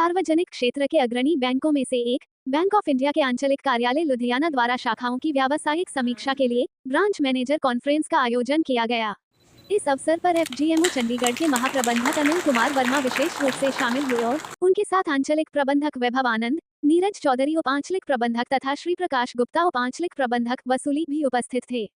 सार्वजनिक क्षेत्र के अग्रणी बैंकों में से एक बैंक ऑफ इंडिया के आंचलिक कार्यालय लुधियाना द्वारा शाखाओं की व्यावसायिक समीक्षा के लिए ब्रांच मैनेजर कॉन्फ्रेंस का आयोजन किया गया। इस अवसर पर एफजीएमओ चंडीगढ़ के महाप्रबंधक अनिल कुमार वर्मा विशेष रूप से शामिल हुए और उनके साथ आंचलिक प्रबंधक वैभव आनंद, नीरज चौधरी उप आंचलिक प्रबंधक तथा श्री प्रकाश गुप्ता उप आंचलिक प्रबंधक वसूली भी उपस्थित थे।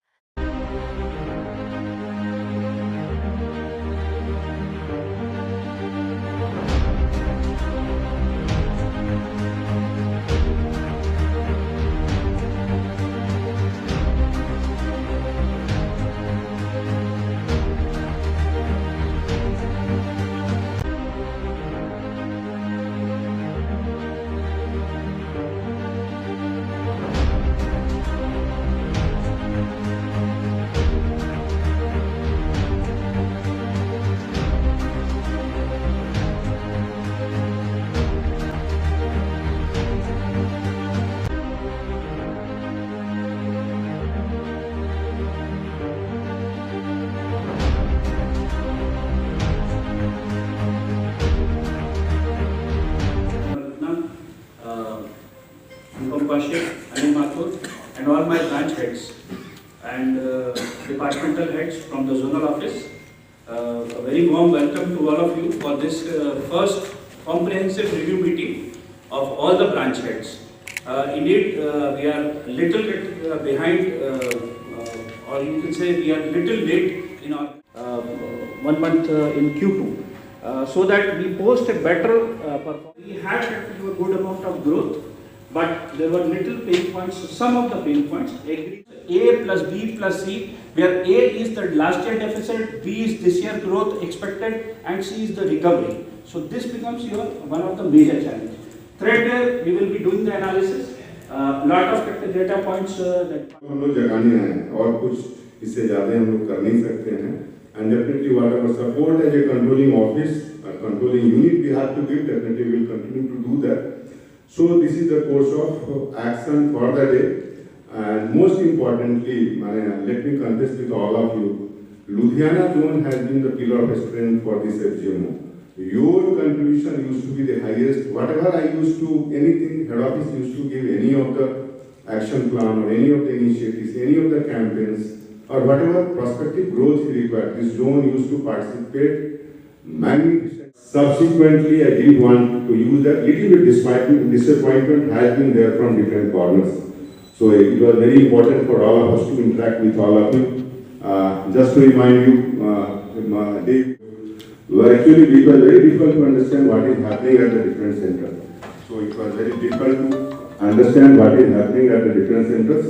Anil Mathur, and all my branch heads and departmental heads from the zonal office. A very warm welcome to all of you for this first comprehensive review meeting of all the branch heads. Indeed, we are a little bit behind, or you can say we are a little late in our 1 month in Q2, so that we post a better performance. We had a good amount of growth, but there were little pain points, some of the pain points. A plus B plus C, where A is the last year deficit, B is this year growth expected, and C is the recovery. So this becomes your one of the major challenges. Threadbare, we will be doing the analysis. Lot of data points that हम लोग जगाने हैं और कुछ इससे ज़्यादा हम लोग कर नहीं सकते हैं. And definitely whatever support as a controlling office, a controlling unit we have to give, definitely we will continue to do that. So this is the course of action for the day, and most importantly, let me confess with all of you, Ludhiana zone has been the pillar of strength for this FGMO. Your contribution used to be the highest. Whatever I used to, anything head office used to give, any of the action plan or any of the initiatives, any of the campaigns, or whatever prospective growth required, this zone used to participate magnificently. Subsequently, I did want to use that. Little bit disappointment has been there from different corners. So it was very important for all of us to interact with all of you. Just to remind you, it was very difficult to understand what is happening at the different centers. So it was very difficult to understand what is happening at the different centers.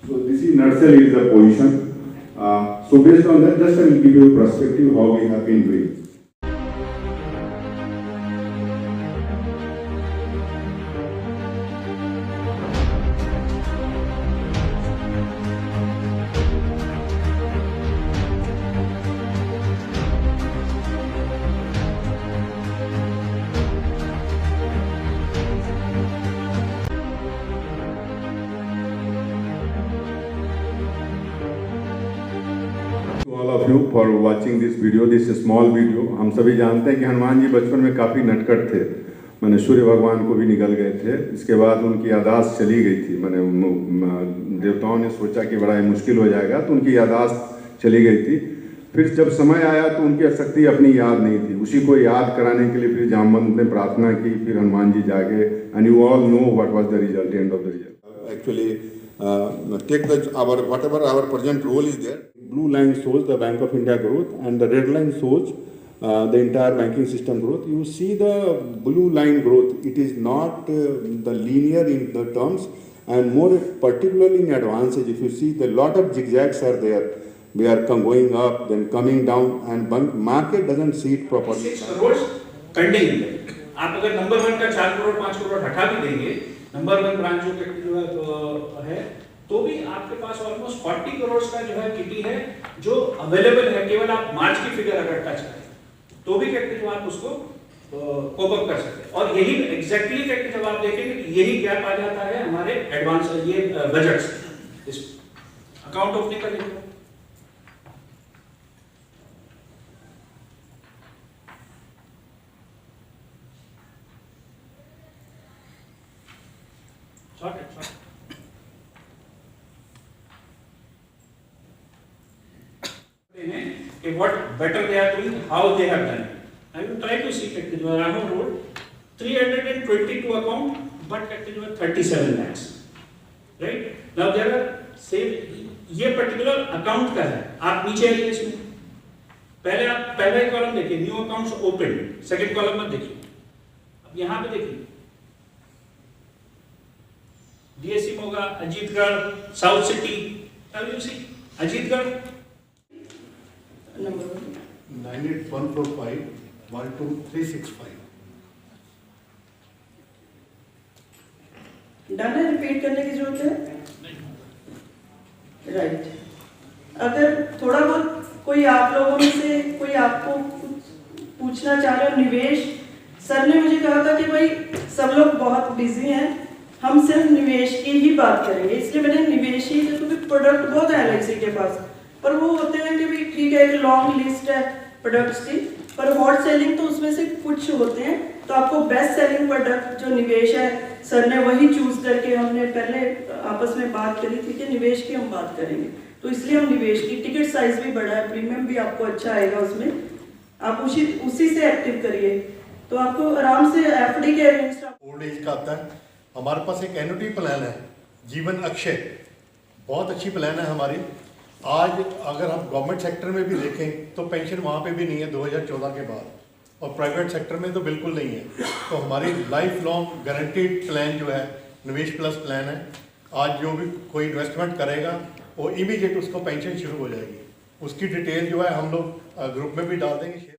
So this is nutshell is the position. So based on that, just I will give you a perspective how we have been doing. All of you for watching this video, this small video. हम सभी जानते हैं कि हनुमान जी बचपन में काफ़ी नटखट थे, मैंने सूर्य भगवान को भी निगल गए थे. इसके बाद उनकी यादाश्त चली गई थी, मैंने देवताओं ने सोचा कि बड़ा मुश्किल हो जाएगा तो उनकी यादाश्त चली गई थी. फिर जब समय आया तो उनकी शक्ति अपनी याद नहीं थी, उसी को याद कराने के लिए फिर जामवंत ने प्रार्थना की, फिर हनुमान जी जागे. And you all know what was the result, end of the result. Actually, take whatever our present role is there. Blue line shows the Bank of India growth, and the red line shows the entire banking system growth. You see the blue line growth. It is not the linear in the terms, and more particularly in advances. If you see, the lot of zigzags are there. We are going up, then coming down, and market doesn't see it properly. 6 crore pending है. आप अगर number 1 का 4 करोड़ 5 करोड़ हटा भी देंगे, number 1 branch जो है तो भी आपके पास ऑलमोस्ट 40 करोड़ का जो है किटी है जो अवेलेबल है. केवल आप मार्च की फिगर अगर टच करें तो भी कहते हैं आप उसको कोप अप कर सकते हैं. और यही एग्जैक्टली कहते जब आप देखेंगे यही गैप आ जाता है हमारे एडवांस ये बजट्स. इस अकाउंट ओपनिंग का देखो Short. What better they are doing, how they have done it. I will try to see at Rahul Road, 322 account, but at 37 lakhs. Right? Now there are, say, ये particular account का है. आप नीचे आइए इसमें. पहले आप पहला ही कॉलम देखिए, new accounts open. Second column मत देखिए. अब यहाँ पे देखिए. DSC Moga, Ajitgarh, south city. अब you see Ajitgarh. Number 98145 12365. Done है, रिपीट करने की जरूरत है? राइट. अगर थोड़ा बहुत कोई आप लोगों में से कोई आपको कुछ पूछना चाह रहे हो, निवेश सर ने मुझे कहा था कि भाई सब लोग बहुत बिजी हैं, हम सिर्फ निवेश की ही बात करेंगे, इसलिए मैंने निवेश ही, क्योंकि प्रोडक्ट बहुत है एलआईसी के पास, पर वो होते हैं कि भाई ठीक है, एक लॉन्ग लिस्ट है प्रोडक्ट्स की, पर हॉट सेलिंग तो उसमें से कुछ होते हैं. तो आपको बेस्ट सेलिंग प्रोडक्ट जो निवेश है, सर ने वही चूज करके, हमने पहले आपस में बात करी थी कि निवेश की हम बात करेंगे, तो इसलिए हम निवेश की. टिकट साइज भी बड़ा है, प्रीमियम भी आपको अच्छा आएगा उसमें. आप उसी से एक्टिव करिए तो आपको आराम से एफडी के अगेंस्ट. ओल्ड एज का आता है. हमारे पास एक एन्युटी प्लान है, जीवन अक्षय, बहुत अच्छी प्लान है हमारी. आज अगर हम गवर्नमेंट सेक्टर में भी देखें तो पेंशन वहाँ पे भी नहीं है 2014 के बाद, और प्राइवेट सेक्टर में तो बिल्कुल नहीं है. तो हमारी लाइफ लॉन्ग गारंटीड प्लान जो है निवेश प्लस प्लान है. आज जो भी कोई इन्वेस्टमेंट करेगा वो इमीडिएट उसको पेंशन शुरू हो जाएगी. उसकी डिटेल जो है हम लोग ग्रुप में भी डाल देंगे.